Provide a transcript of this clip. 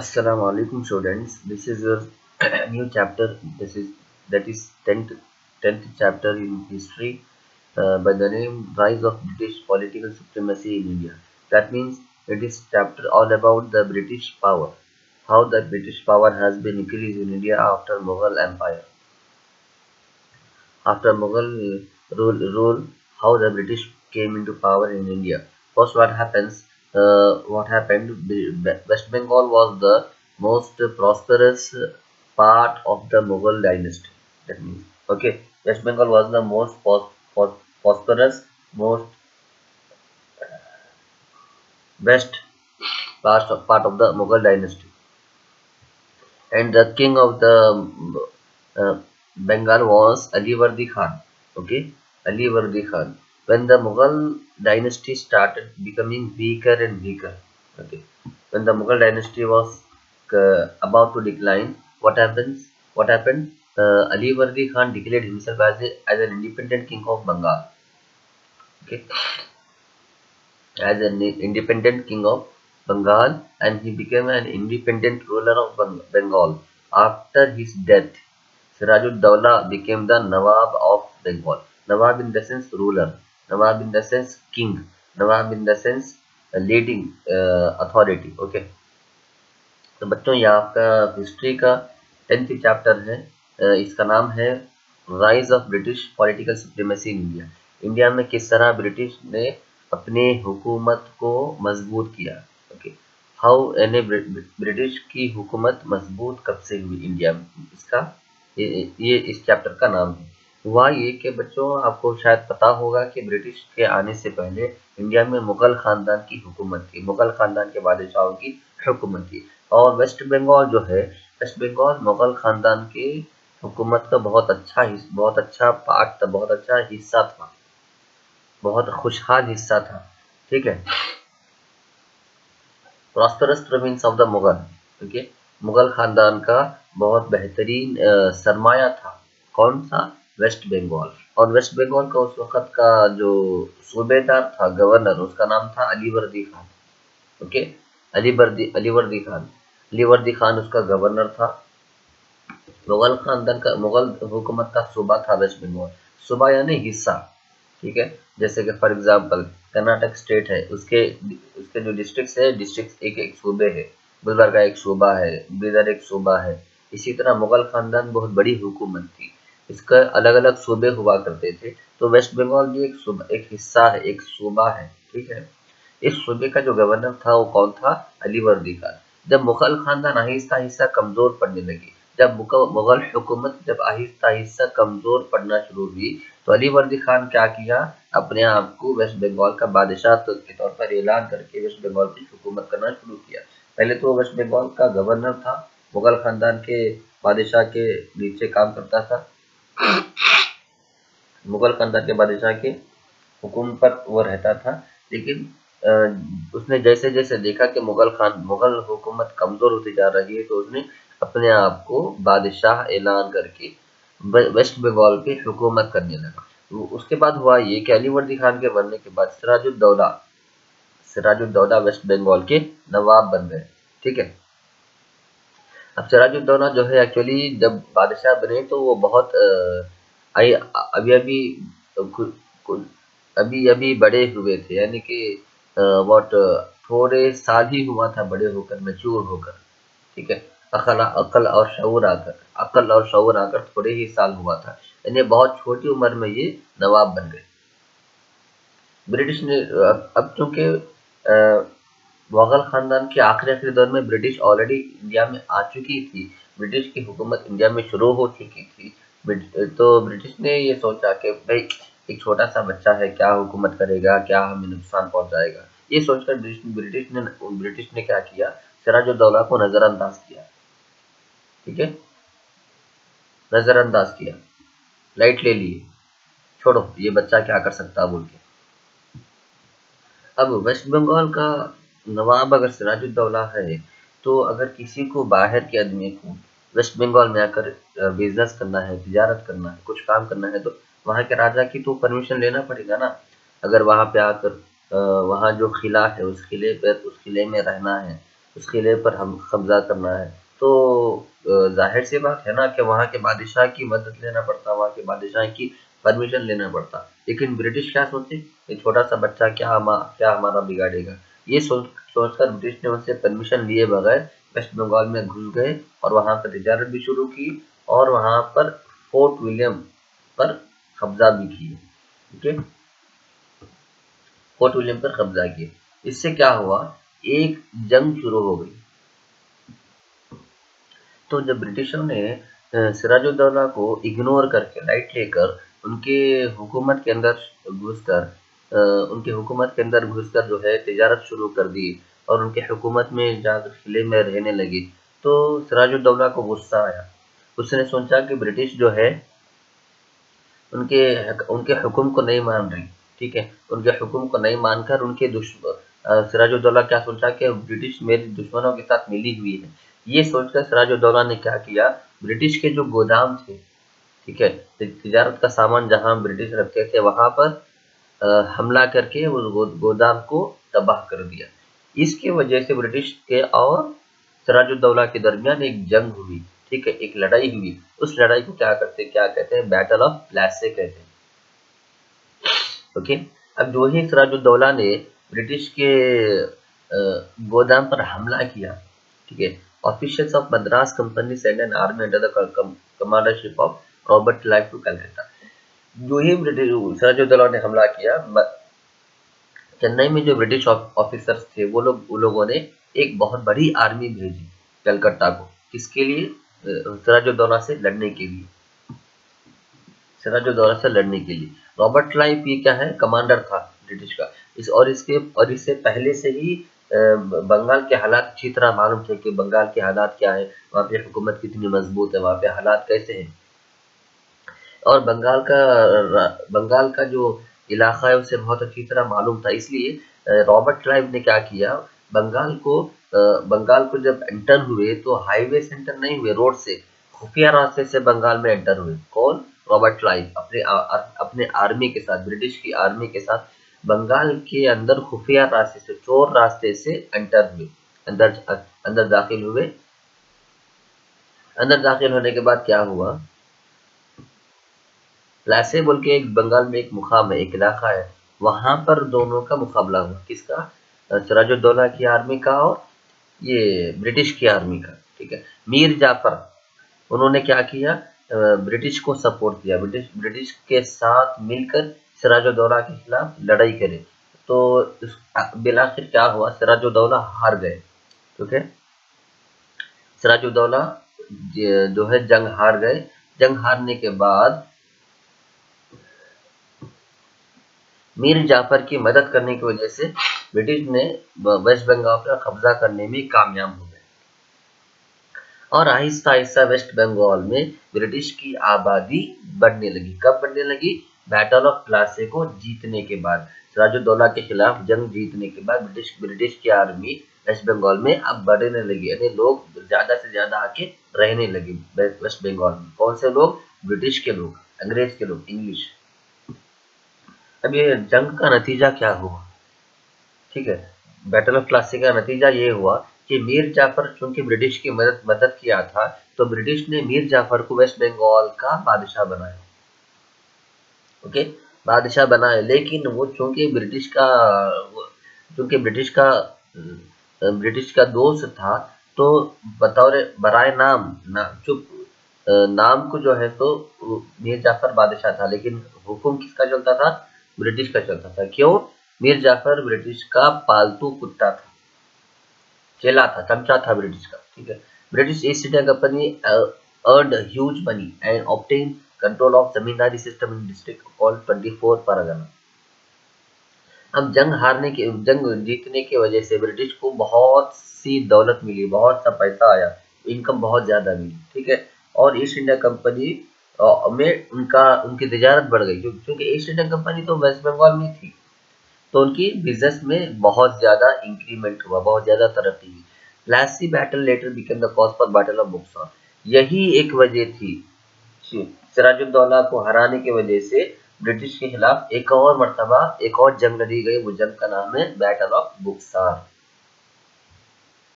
Assalamu alaikum students. This is your new chapter. That is 10th chapter in history by the name Rise of British Political Supremacy in India. That means it is chapter all about the British power, how the British power has been increased in India after Mughal Empire. After Mughal rule, how the British came into power in India. First, what happens? What happened? West Bengal was the most prosperous part of the Mughal dynasty. That means, okay, West Bengal was the most prosperous, most best part of the Mughal dynasty, and the king of the uh, Bengal was Alivardi Khan. Okay, Alivardi Khan. When the Mughal dynasty started becoming weaker and weaker, okay, when the Mughal dynasty was about to decline, what happens? What happened? Alivardi Khan declared himself as an independent king of Bengal. Okay, as an independent king of Bengal, and he became an independent ruler of Bengal. After his death, Sirajud-Dawla became the Nawab of Bengal. Nawab in the sense ruler, Nawab in the sense king, Nawab in the sense leading authority. Okay. तो बच्चों ये आपका history का 10th chapter है। इसका नाम है rise of British political supremacy in India. India में किस तरह ब्रिटिश ने अपने हुकूमत को मजबूत किया। ओके, हाउ यानी ब्रिटिश की हुकूमत मजबूत कब से हुई इंडिया में, इसका ये इस चैप्टर का नाम है। हुआ ये कि बच्चों आपको शायद पता होगा कि ब्रिटिश के आने से पहले इंडिया में मुगल खानदान की हुकूमत थी, मुगल खानदान के बादशाहों की हुकूमत थी। और वेस्ट बंगाल जो है, वेस्ट बंगाल मुगल खानदान के हुकूमत का बहुत अच्छा पार्ट था, बहुत अच्छा हिस्सा था, बहुत खुशहाल हिस्सा था। ठीक है, prosperous province of the Mughal. Okay, Mughal खानदान का बहुत बेहतरीन सरमाया था। कौन सा? वेस्ट बंगाल। और वेस्ट बंगाल का उस वक्त का जो सूबेदार था, गवर्नर, उसका नाम था अलीवर्दी खान। ओके, अलीवर्दी खान उसका गवर्नर था। मुगल हुकूमत का सूबा था वेस्ट बंगाल। सूबा यानी हिस्सा। ठीक है, जैसे कि फॉर एग्जांपल कर्नाटक स्टेट है, उसके उसके जो डिस्ट्रिक्ट्स है, डिस्ट्रिक्ट एक एक सूबे है। गुलबर्गा एक सूबा है, बीदर एक सूबा है। इसी तरह मुगल खानदान बहुत बड़ी हुकूमत थी, इसका अलग अलग सूबे हुआ करते थे। तो वेस्ट बंगाल भी एक सूबा, एक हिस्सा है, एक सूबा है। ठीक है, इस सूबे का जो गवर्नर था वो कौन था? अलीवर्दी खान। जब मुगल खानदान आहिस्ता आहिस्ता कमजोर पड़ने लगी, जब मुगल हुकूमत जब आहिस्ता आहिस्ता कमजोर पड़ना शुरू हुई, तो अलीवर्दी खान क्या किया? अपने आप को वेस्ट बंगाल का बादशाह के तौर पर ऐलान करके वेस्ट बंगाल की हुकूमत करना शुरू किया। पहले तो वेस्ट बंगाल का गवर्नर था, मुगल खानदान के बादशाह के नीचे काम करता था। मुगल खानदान के बादशाह के हुक्म पर वो रहता था। लेकिन उसने जैसे जैसे देखा कि मुगल हुकूमत कमजोर होती जा रही है, तो उसने अपने आप को बादशाह ऐलान करके वेस्ट बंगाल पे हुकूमत करने लगा। तो उसके बाद हुआ ये कि अलीवर्दी खान के बनने के बाद सिराजुद्दौला वेस्ट बंगाल के नवाब बन गए। ठीक है, अब सिराजुद्दौला जो है एक्चुअली जब बादशाह बने तो वो बहुत अभी अभी अभी अभी बड़े हुए थे, यानी कि व्हाट थोड़े साल ही हुआ था बड़े होकर, मैच्योर होकर। ठीक है, अकल और शऊर आकर थोड़े ही साल हुआ था, यानी बहुत छोटी उम्र में ये नवाब बन गए। ब्रिटिश ने अब चूंकि मुगल खानदान के आखिरी आखिरी दौर में ब्रिटिश ऑलरेडी इंडिया में आ चुकी थी, ब्रिटिश की हुकूमत इंडिया में शुरू हो चुकी थी। तो ब्रिटिश ने ये सोचा कि भाई एक छोटा सा बच्चा है, क्या हुकूमत करेगा, क्या हमें नुकसान पहुंचाएगा। ये सोचकर ब्रिटिश ने क्या किया? सिराजुद्दौला को नजरअंदाज किया। ठीक है, नजरअंदाज किया, लाइट ले लिए, छोड़ो ये बच्चा क्या कर सकता बोल के। अब वेस्ट बंगाल का नवाब अगर सिराजुद्दौला है, तो अगर किसी को बाहर के आदमी को वेस्ट बंगाल में आकर बिजनेस करना है, तिजारत करना है, कुछ काम करना है, तो वहाँ के राजा की तो परमिशन लेना पड़ेगा ना। अगर वहाँ पे आकर वहाँ जो किला है उस किले में रहना है, उस किले पर हम कब्जा करना है। तो जाहिर सी बात है ना कि वहाँ के बादशाह की मदद लेना पड़ता, वहाँ के बादशाह की परमिशन लेना पड़ता। लेकिन ब्रिटिश क्या सोचे, ये छोटा सा बच्चा क्या हमारा बिगाड़ेगा। ये सोचकर ब्रिटिश ने उनसे परमिशन लिए बगैर वेस्ट बंगाल में घुस गए और वहाँ पर तिजारत भी शुरू की और वहाँ पर फोर्ट विलियम पर कब्जा भी किए। ठीक है, फोर्ट विलियम पर कब्जा किए। इससे क्या हुआ, एक जंग शुरू हो गई। तो जब ब्रिटिशों ने सिराजुद्दौला को इग्नोर करके लाइट लेकर उनके हुकूमत के अंदर घुसकर उनके हुकूमत के अंदर घुसकर जो है तिजारत शुरू कर दी और उनके हुकूमत में जाकर किले में रहने लगी, तो सिराजुद्दौला को गुस्सा आया। उसने सोचा कि ब्रिटिश जो है उनके उनके हुक्म को नहीं मान रही। ठीक है, उनके हुक्म को नहीं मानकर उनके सिराजुद्दौला क्या सोचा कि ब्रिटिश मेरे दुश्मनों के साथ मिली हुई है। ये सोचकर सिराजुद्दौला ने क्या किया, ब्रिटिश के जो गोदाम थे, ठीक है, तिजारत का सामान जहां ब्रिटिश रखते थे वहां पर हमला करके उस गोदाम को तबाह कर दिया। इसके वजह से ब्रिटिश के और सिराजुद्दौला के दरमियान एक जंग हुई। ठीक है, एक लड़ाई हुई। उस लड़ाई को क्या कहते हैं, बैटल ऑफ प्लासी कहते हैं। ओके, अब जो ही सिराजुद्दौला ने ब्रिटिश के गोदाम पर हमला किया, ठीक है, officials of Madras company send an army under the commandership of Robert Clive to Calcutta. जो ही ब्रिटिश सिराजुद्दौला ने हमला किया, चेन्नई में जो ब्रिटिश ऑफिसर्स थे वो लोगों ने एक बहुत बड़ी आर्मी भेजी कलकत्ता को। किसके लिए, सिराजुद्दौला से लड़ने के लिए। सिराजुद्दौला से लड़ने के लिए रॉबर्ट क्लाइव ये क्या है, कमांडर था ब्रिटिश का। इससे पहले से ही बंगाल के हालात अच्छी तरह मालूम थे कि बंगाल के हालात क्या है, वहाँ पे हुकूमत कितनी मजबूत है, वहाँ पे हालात कैसे हैं। और बंगाल का जो इलाका है उसे बहुत अच्छी तरह मालूम था। इसलिए रॉबर्ट क्लाइव ने क्या किया, बंगाल को जब एंटर हुए तो हाईवे से एंटर नहीं हुए, रोड से खुफिया रास्ते से बंगाल में एंटर हुए। कौन, रॉबर्ट क्लाइव अपने आर्मी के साथ, ब्रिटिश की आर्मी के साथ बंगाल के अंदर खुफिया रास्ते से, चोर रास्ते से एंटर हुए, अंदर अंदर दाखिल हुए। अंदर दाखिल होने के बाद क्या हुआ, प्लासे बोल के एक बंगाल में एक मुकाम है, एक इलाका है, वहां पर दोनों का मुकाबला हुआ। किसका, सिराजुद्दौला की आर्मी का और ये ब्रिटिश की आर्मी का। ठीक है, मीर जाफर उन्होंने क्या किया, ब्रिटिश को सपोर्ट किया, ब्रिटिश के साथ मिलकर सिराजुद्दौला के खिलाफ लड़ाई करे। तो बिलाखिर क्या हुआ, सिराजुद्दौला हार गए। ठीक है, सिराजुद्दौला जो है जंग हार गए। जंग हारने के बाद मीर जाफर की मदद करने की वजह से ब्रिटिश ने वेस्ट बंगाल पर कब्जा करने में कामयाब हो गए और आहिस्ता आहिस्ता वेस्ट बंगाल में ब्रिटिश की आबादी बढ़ने लगी। कब बढ़ने लगी, बैटल ऑफ प्लासी को जीतने के बाद, सिराजुद्दौला के खिलाफ जंग जीतने के बाद ब्रिटिश की आर्मी वेस्ट बंगाल में अब बढ़ने लगी, यानी लोग ज्यादा से ज्यादा आके रहने लगे वेस्ट बंगाल में। कौन से लोग, ब्रिटिश के लोग, अंग्रेज के लोग, इंग्लिश। अब ये जंग का नतीजा क्या हुआ, ठीक है, बैटल ऑफ प्लासी का नतीजा ये हुआ कि मीर जाफर चूंकि ब्रिटिश की मदद किया था, तो ब्रिटिश ने मीर जाफर को वेस्ट बंगाल का बादशाह बनाया। ओके, बादशाह बनाया, लेकिन वो चूंकि ब्रिटिश का दोस्त था, तो बतौर बराए नाम को जो है तो मीर जाफर बादशाह था, लेकिन हुक्म किसका चलता था, ब्रिटिश का चलता था। क्यों, मीर जाफर ब्रिटिश का पालतू कुत्ता था, चेला था, चमचा था ब्रिटिश का। ठीक है, British east India company earned huge money and obtained control of zamindari system in district called 24 Pargana. अब जंग जीतने की वजह से ब्रिटिश को बहुत सी दौलत मिली, बहुत सा पैसा आया, इनकम बहुत ज्यादा मिली। ठीक है, और ईस्ट इंडिया कंपनी में उनकी तिजारत बढ़ गई, क्योंकि ईस्ट इंडिया कंपनी तो वेस्ट बंगाल में थी, तो उनकी बिजनेस में बहुत ज्यादा इंक्रीमेंट हुआ, बहुत ज्यादा तरक्की हुई। Plassey battle later became the cause for battle of Buxar. यही एक वजह थी सिराजुद्दौला को हराने की वजह से ब्रिटिश के खिलाफ एक और मर्तबा एक और जंग लड़ी गई। वो जंग का नाम है बैटल ऑफ बुक्सर।